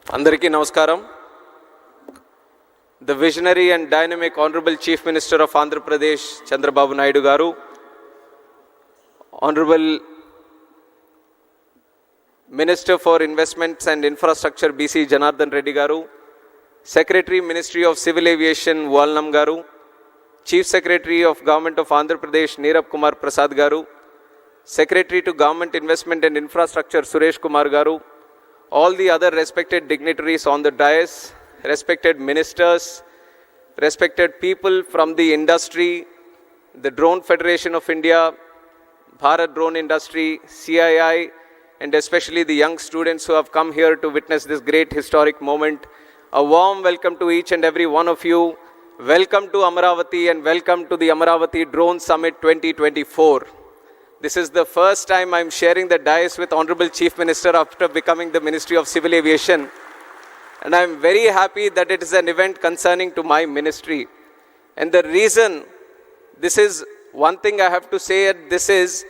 Andariki Namaskaram. The visionary and dynamic Honorable Chief Minister of Andhra Pradesh, Chandrababu Naidu garu, Honorable Minister for Investments and Infrastructure, BC Janardhan Reddy garu, Secretary Ministry of Civil Aviation, Walnam garu, Chief Secretary of Government of Andhra Pradesh, Neerab Kumar Prasad garu, Secretary to Government Investment and Infrastructure, Suresh Kumar garu, all the other respected dignitaries on the dais, respected ministers, respected people from the industry, the Drone Federation of India, Bharat Drone Industry, CII, and especially the young students who have come here to witness this great historic moment. A warm welcome to each and every one of you. Welcome to Amaravati and welcome to the Amaravati Drone Summit 2024. This is the first time I am sharing the dais with Honorable Chief Minister after becoming the Ministry of Civil Aviation. And I am very happy that it is an event concerning to my ministry. And the reason, this is one thing I have to say, this is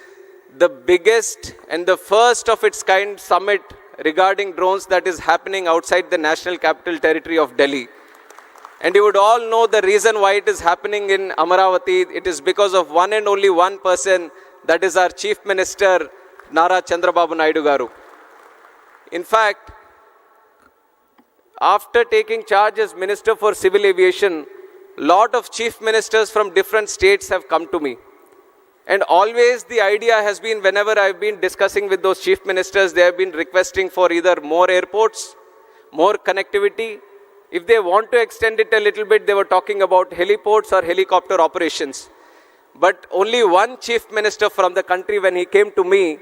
the biggest and the first of its kind summit regarding drones that is happening outside the National Capital Territory of Delhi. And you would all know the reason why it is happening in Amaravati. It is because of one and only one person, that is our Chief Minister, Nara Chandrababu Naidu garu. In fact, after taking charge as Minister for Civil Aviation, lot of chief ministers from different states have come to me. And always the idea has been, whenever I've been discussing with those chief ministers, they have been requesting for either more airports, more connectivity. If they want to extend it a little bit, they were talking about heliports or helicopter operations. But only one chief minister from the country, when he came to me,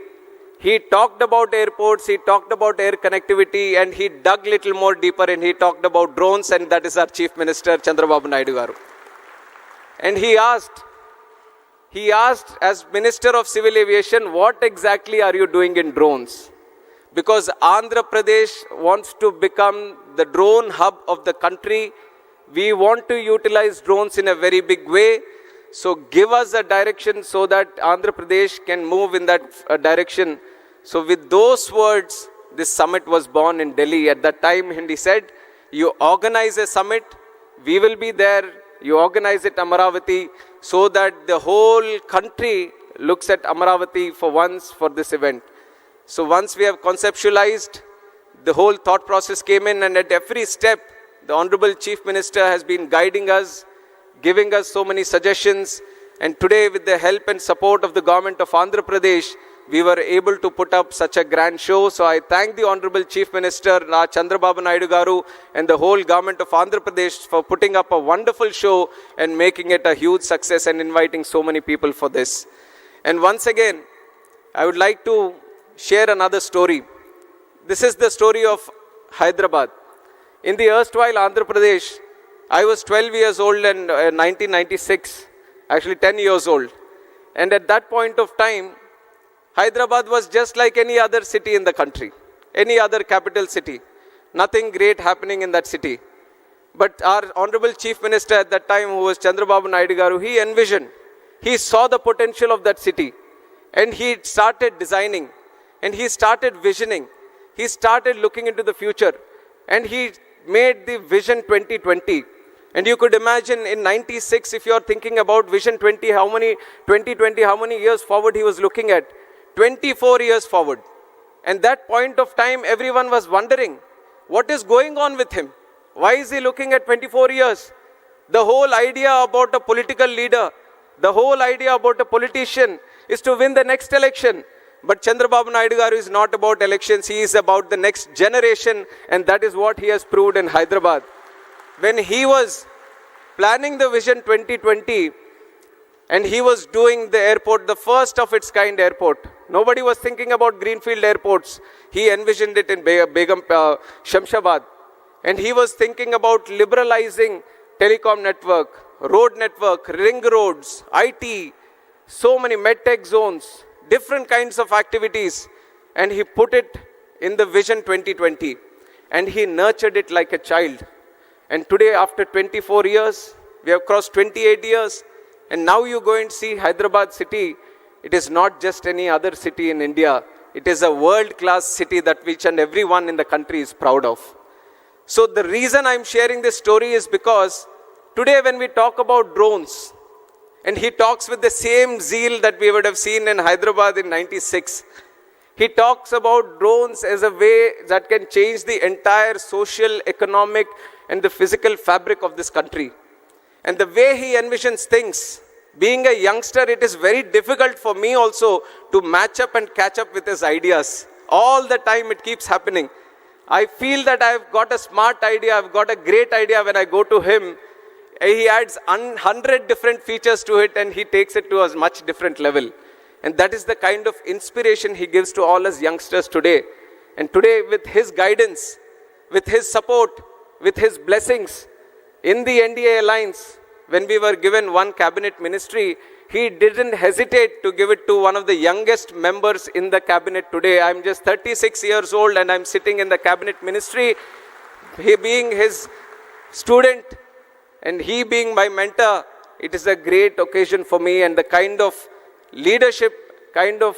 he talked about airports, he talked about air connectivity, and he dug little more deeper and he talked about drones, and that is our Chief Minister, Chandrababu Naidu garu. And he asked as Minister of Civil Aviation, what exactly are you doing in drones? Because Andhra Pradesh wants to become the drone hub of the country. We want to utilize drones in a very big way. So give us a direction so that Andhra Pradesh can move in that direction. So with those words, this summit was born in Delhi. At that time, he said, you organize a summit, we will be there. You organize it Amaravati so that the whole country looks at Amaravati for once for this event. So once we have conceptualized, the whole thought process came in, and at every step, the Honorable Chief Minister has been guiding us, giving us so many suggestions, and today with the help and support of the government of Andhra Pradesh, we were able to put up such a grand show. So I thank the Honorable Chief Minister, Chandrababu Naidu garu, and the whole government of Andhra Pradesh for putting up a wonderful show and making it a huge success and inviting so many people for this. And once again, I would like to share another story. This is the story of Hyderabad. In the erstwhile Andhra Pradesh, I was 12 years old in 1996, actually 10 years old. And at that point of time, Hyderabad was just like any other city in the country, any other capital city. Nothing great happening in that city. But our Honorable Chief Minister at that time, who was Chandrababu Naidu garu, he envisioned, he saw the potential of that city. And he started designing, and he started visioning. He started looking into the future. And he made the Vision 2020. And you could imagine in 96, if you are thinking about Vision 2020, how many years forward he was looking at? 24 years forward. And that point of time, everyone was wondering, what is going on with him? Why is he looking at 24 years? The whole idea about a political leader, the whole idea about a politician is to win the next election. But Chandrababu Naidu garu is not about elections, he is about the next generation, and that is what he has proved in Hyderabad. When he was planning the Vision 2020, and he was doing the airport, the first of its kind airport. Nobody was thinking about greenfield airports. He envisioned it in Begum Shamshabad. And he was thinking about liberalizing telecom network, road network, ring roads, IT, so many medtech zones, different kinds of activities. And he put it in the Vision 2020. And he nurtured it like a child. And today, after 24 years, we have crossed 28 years. And now you go and see Hyderabad city. It is not just any other city in India. It is a world-class city that each and everyone in the country is proud of. So the reason I'm sharing this story is because today when we talk about drones, and he talks with the same zeal that we would have seen in Hyderabad in 96, he talks about drones as a way that can change the entire social, economic, and the physical fabric of this country. And the way he envisions things, being a youngster, it is very difficult for me also to match up and catch up with his ideas. All the time it keeps happening. I feel that I've got a smart idea, I've got a great idea when I go to him. He adds 100 different features to it and he takes it to a much different level. And that is the kind of inspiration he gives to all us youngsters today. And today with his guidance, with his support, with his blessings, in the NDA alliance, when we were given one cabinet ministry, he didn't hesitate to give it to one of the youngest members in the cabinet today. I'm just 36 years old and I'm sitting in the cabinet ministry. He being his student and he being my mentor, it is a great occasion for me, and the kind of leadership, kind of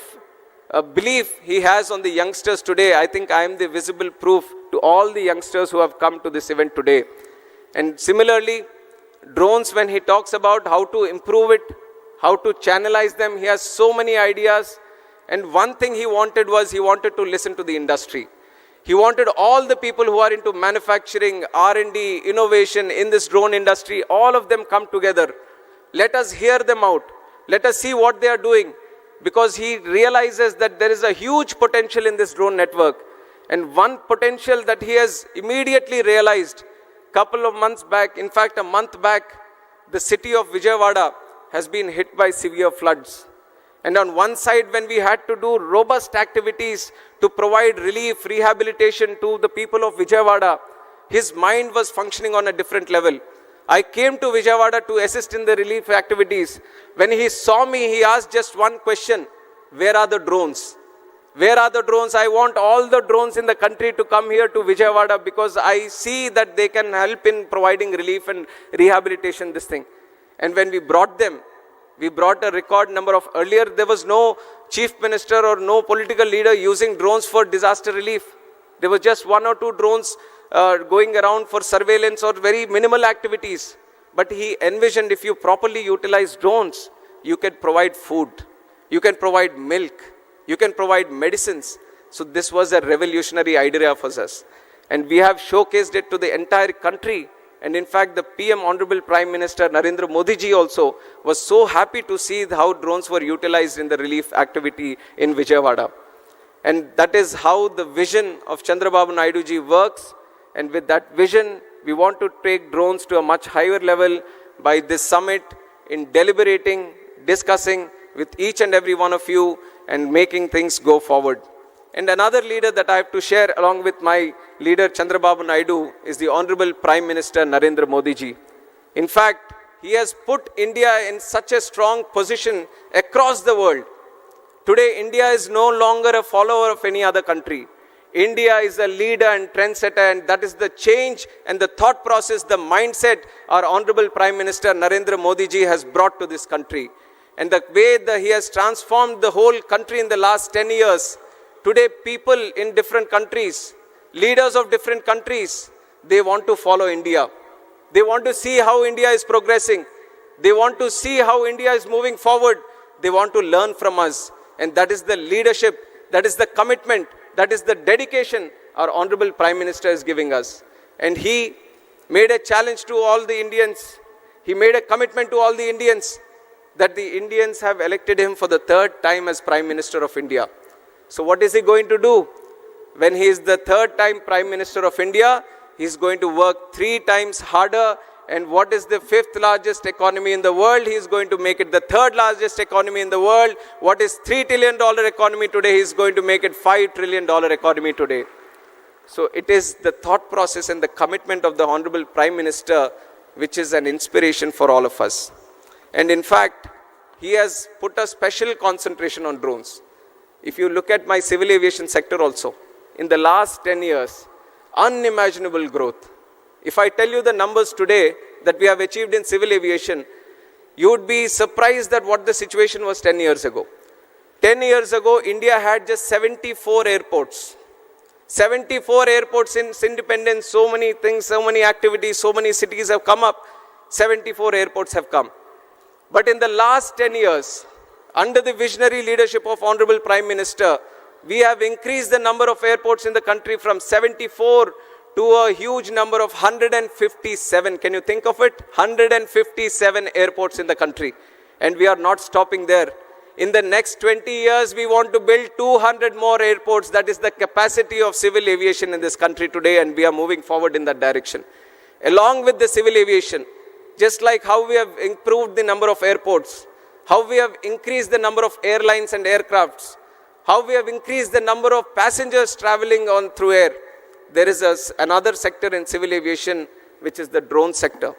belief he has on the youngsters today, I think I am the visible proof to all the youngsters who have come to this event today. And similarly, drones, when he talks about how to improve it, how to channelize them, he has so many ideas. And one thing he wanted was he wanted to listen to the industry. He wanted all the people who are into manufacturing, R&D, innovation in this drone industry, all of them come together. Let us hear them out. Let us see what they are doing. Because he realizes that there is a huge potential in this drone network. And one potential that he has immediately realized, couple of months back, in fact a month back, the city of Vijayawada has been hit by severe floods. And on one side, when we had to do robust activities to provide relief, rehabilitation to the people of Vijayawada, his mind was functioning on a different level. I came to Vijayawada to assist in the relief activities. When he saw me, he asked just one question: where are the drones? Where are the drones? I want all the drones in the country to come here to Vijayawada because I see that they can help in providing relief and rehabilitation, this thing. And when we brought them, we brought a record number of, earlier there was no chief minister or no political leader using drones for disaster relief. There was just one or two drones going around for surveillance or very minimal activities. But he envisioned if you properly utilize drones, you can provide food, you can provide milk, you can provide medicines. So this was a revolutionary idea for us. And we have showcased it to the entire country. And in fact, the PM, Honorable Prime Minister Narendra Modi ji also was so happy to see how drones were utilized in the relief activity in Vijayawada. And that is how the vision of Chandrababu Naidu ji works. And with that vision, we want to take drones to a much higher level by this summit in deliberating, discussing with each and every one of you and making things go forward. And another leader that I have to share along with my leader Chandrababu Naidu is the Honorable Prime Minister Narendra Modi ji. In fact, he has put India in such a strong position across the world. Today, India is no longer a follower of any other country. India is a leader and trendsetter, and that is the change and the thought process, the mindset our Honorable Prime Minister Narendra Modi ji has brought to this country. And the way that he has transformed the whole country in the last 10 years. Today, people in different countries, leaders of different countries, they want to follow India. They want to see how India is progressing. They want to see how India is moving forward. They want to learn from us. And that is the leadership, that is the commitment, that is the dedication our Honorable Prime Minister is giving us. And he made a challenge to all the Indians. He made a commitment to all the Indians that the Indians have elected him for the third time as Prime Minister of India. So what is he going to do? When he is the third time Prime Minister of India, he is going to work 3 times harder. And what is the 5th largest economy in the world? He is going to make it the 3rd largest economy in the world. What is $3 trillion economy today? He is going to make it $5 trillion economy today. So it is the thought process and the commitment of the Honorable Prime Minister which is an inspiration for all of us. And in fact, he has put a special concentration on drones. If you look at my civil aviation sector also, in the last 10 years, unimaginable growth. If I tell you the numbers today that we have achieved in civil aviation, you would be surprised at what the situation was 10 years ago. 10 years ago, India had just 74 airports. 74 airports since independence, so many things, so many activities, so many cities have come up. 74 airports have come. But in the last 10 years, under the visionary leadership of Honorable Prime Minister, we have increased the number of airports in the country from 74 to a huge number of 157. Can you think of it? 157 airports in the country. And we are not stopping there. In the next 20 years, we want to build 200 more airports. That is the capacity of civil aviation in this country today, and we are moving forward in that direction. Along with the civil aviation, just like how we have improved the number of airports, how we have increased the number of airlines and aircrafts, how we have increased the number of passengers traveling on through air, there is another sector in civil aviation, which is the drone sector,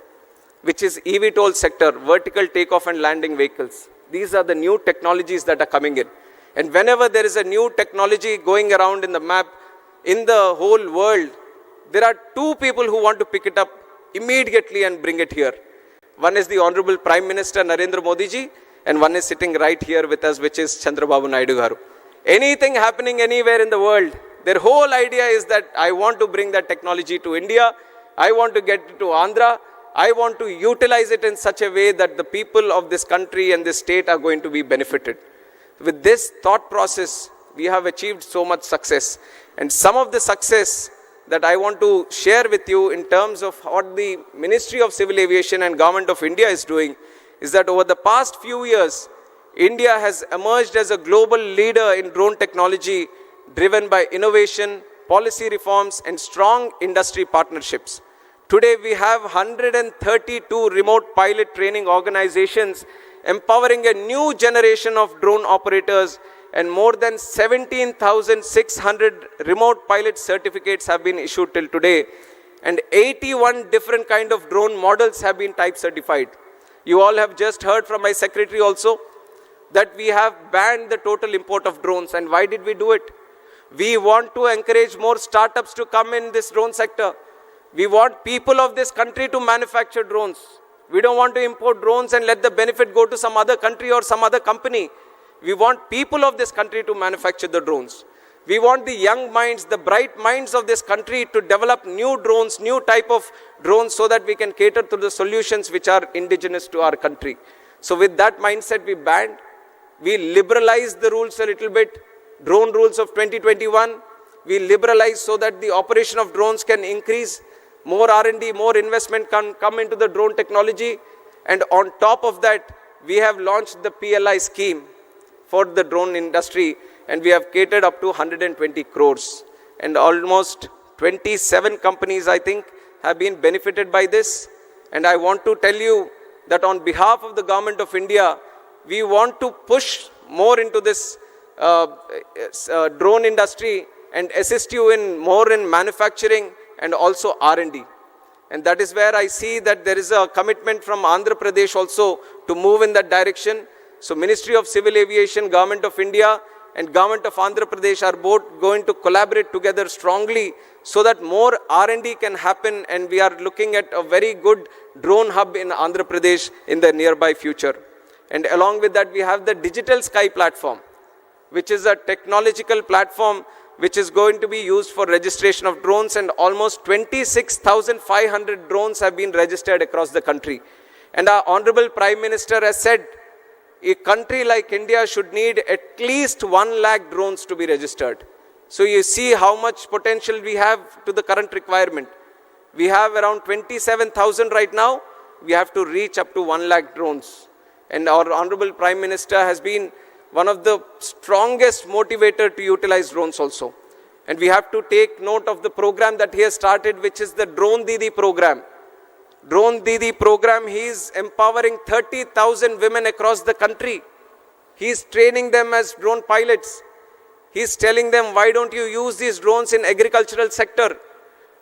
which is eVTOL sector, vertical takeoff and landing vehicles. These are the new technologies that are coming in. And whenever there is a new technology going around in the map, in the whole world, there are two people who want to pick it up immediately and bring it here. One is the Honorable Prime Minister Narendra Modi ji, and one is sitting right here with us, which is Chandrababu Naidu garu. Anything happening anywhere in the world, their whole idea is that I want to bring that technology to India, I want to get it to Andhra, I want to utilize it in such a way that the people of this country and this state are going to be benefited. With this thought process, we have achieved so much success. And some of the success that I want to share with you in terms of what the Ministry of Civil Aviation and Government of India is doing is that over the past few years, India has emerged as a global leader in drone technology driven by innovation, policy reforms, and strong industry partnerships. Today, we have 132 remote pilot training organizations empowering a new generation of drone operators, and more than 17,600 remote pilot certificates have been issued till today, and 81 different kind of drone models have been type certified. You all have just heard from my secretary also that we have banned the total import of drones. And why did we do it? We want to encourage more startups to come in this drone sector. We want people of this country to manufacture drones. We don't want to import drones and let the benefit go to some other country or some other company. We want people of this country to manufacture the drones. We want the young minds, the bright minds of this country to develop new drones, new type of drones, so that we can cater to the solutions which are indigenous to our country. So with that mindset, we banned. We liberalized the rules a little bit. Drone rules of 2021, we liberalized so that the operation of drones can increase. More R&D, more investment can come into the drone technology. And on top of that, we have launched the PLI scheme for the drone industry, and we have catered up to 120 crores. And almost 27 companies, I think, have been benefited by this. And I want to tell you that on behalf of the Government of India, we want to push more into this drone industry and assist you in more in manufacturing and also R&D. And that is where I see that there is a commitment from Andhra Pradesh also to move in that direction. So Ministry of Civil Aviation, Government of India and Government of Andhra Pradesh are both going to collaborate together strongly so that more R&D can happen, and we are looking at a very good drone hub in Andhra Pradesh in the nearby future. And along with that, we have the Digital Sky platform, which is a technological platform which is going to be used for registration of drones, and almost 26,500 drones have been registered across the country. And our Honorable Prime Minister has said a country like India should need at least 1 lakh drones to be registered. So you see how much potential we have to the current requirement. We have around 27,000 right now. We have to reach up to 1 lakh drones. And our Honorable Prime Minister has been one of the strongest motivator to utilize drones also. And we have to take note of the program that he has started, which is the Drone Didi program. Drone Didi program, he is empowering 30,000 women across the country. He is training them as drone pilots. He is telling them, why don't you use these drones in agricultural sector?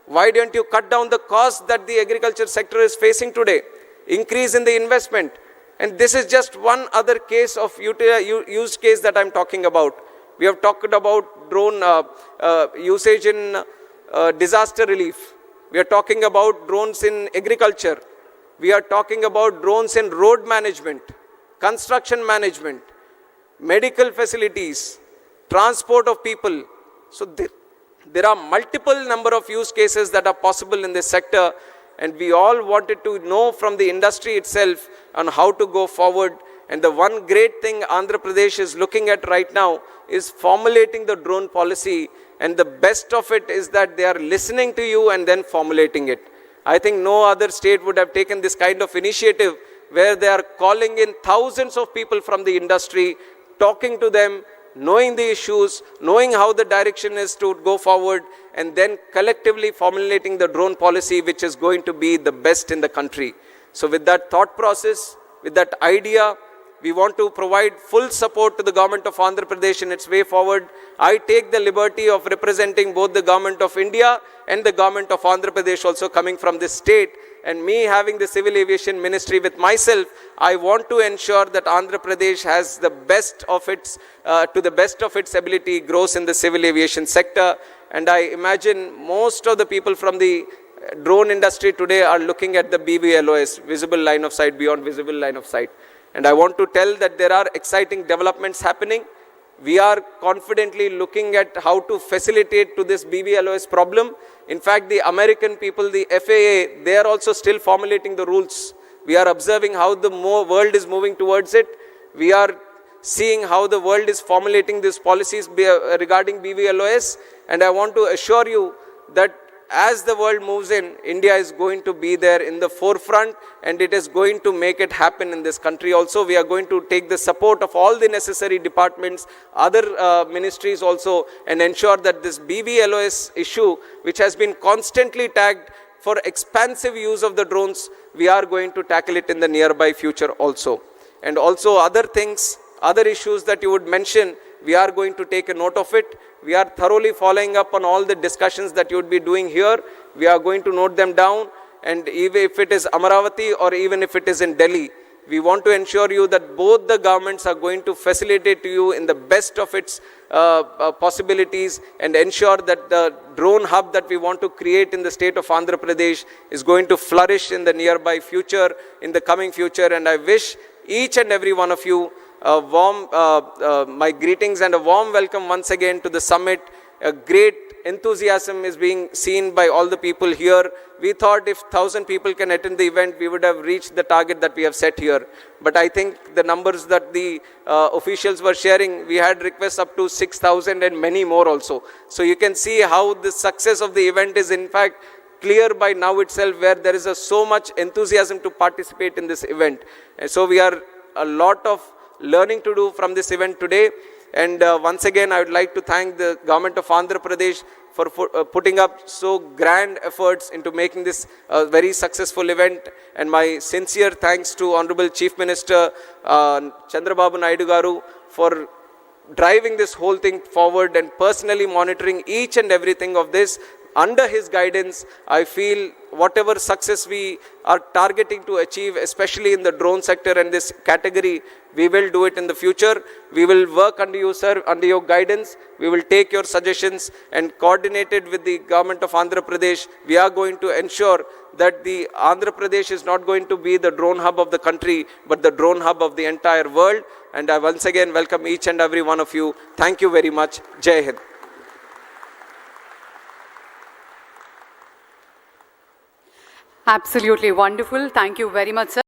Why don't you cut down the cost that the agriculture sector is facing today? Increase in the investment. And this is just one other case of use case that I'm talking about. We have talked about drone usage in disaster relief. We are talking about drones in agriculture. We are talking about drones in road management, construction management. medical facilities, transport of people. So there are multiple number of use cases that are possible in this sector, and we all wanted to know from the industry itself on how to go forward. And the one great thing Andhra Pradesh is looking at right now is formulating the drone policy, and the best of it is that they are listening to you and then formulating it. I think no other state would have taken this kind of initiative where they are calling in thousands of people from the industry, talking to them, knowing the issues, knowing how the direction is to go forward, and then collectively formulating the drone policy which is going to be the best in the country. So with that thought process, with that idea, we want to provide full support to the government of Andhra Pradesh in its way forward. I take the liberty of representing both the government of India and the government of Andhra Pradesh also coming from this state. And me having the Civil Aviation Ministry with myself, I want to ensure that Andhra Pradesh has the best of its, to the best of its ability, grows in the civil aviation sector. And I imagine most of the people from the drone industry today are looking at the BVLOS, visible line of sight, beyond visible line of sight. And I want to tell that there are exciting developments happening. We are confidently looking at how to facilitate to this BVLOS problem. In fact, the American people, the FAA, they are also still formulating the rules. We are observing how the world is moving towards it. We are seeing how the world is formulating these policies regarding BVLOS. And I want to assure you that as the world moves in, India is going to be there in the forefront, and it is going to make it happen in this country also. We are going to take the support of all the necessary departments, other ministries also, and ensure that this BVLOS issue, which has been constantly tagged for expansive use of the drones, we are going to tackle it in the nearby future also. And also other things, other issues that you would mention, we are going to take a note of it. We are thoroughly following up on all the discussions that you would be doing here. We are going to note them down, and even if it is Amaravati or even if it is in Delhi, we want to ensure you that both the governments are going to facilitate to you in the best of its possibilities, and ensure that the drone hub that we want to create in the state of Andhra Pradesh is going to flourish in the nearby future, in the coming future. And I wish each and every one of you a warm, my greetings and a warm welcome once again to the summit. A great enthusiasm is being seen by all the people here. We thought if 1,000 people can attend the event, we would have reached the target that we have set here. But I think the numbers that the officials were sharing, we had requests up to 6,000 and many more also. So you can see how the success of the event is in fact clear by now itself, where there is so much enthusiasm to participate in this event. And so we are a lot of learning to do from this event today. And once again, I would like to thank the government of Andhra Pradesh for putting up so grand efforts into making this a very successful event. And my sincere thanks to Honorable Chief Minister Chandrababu Naidu garu for driving this whole thing forward and personally monitoring each and everything of this. Under his guidance, I feel whatever success we are targeting to achieve, especially in the drone sector and this category, we will do it in the future. We will work under you, sir, under your guidance. We will take your suggestions, and coordinated with the government of Andhra Pradesh, we are going to ensure that the Andhra Pradesh is not going to be the drone hub of the country, but the drone hub of the entire world. And I once again welcome each and every one of you. Thank you very much. Jai Hind. Absolutely wonderful. Thank you very much, sir.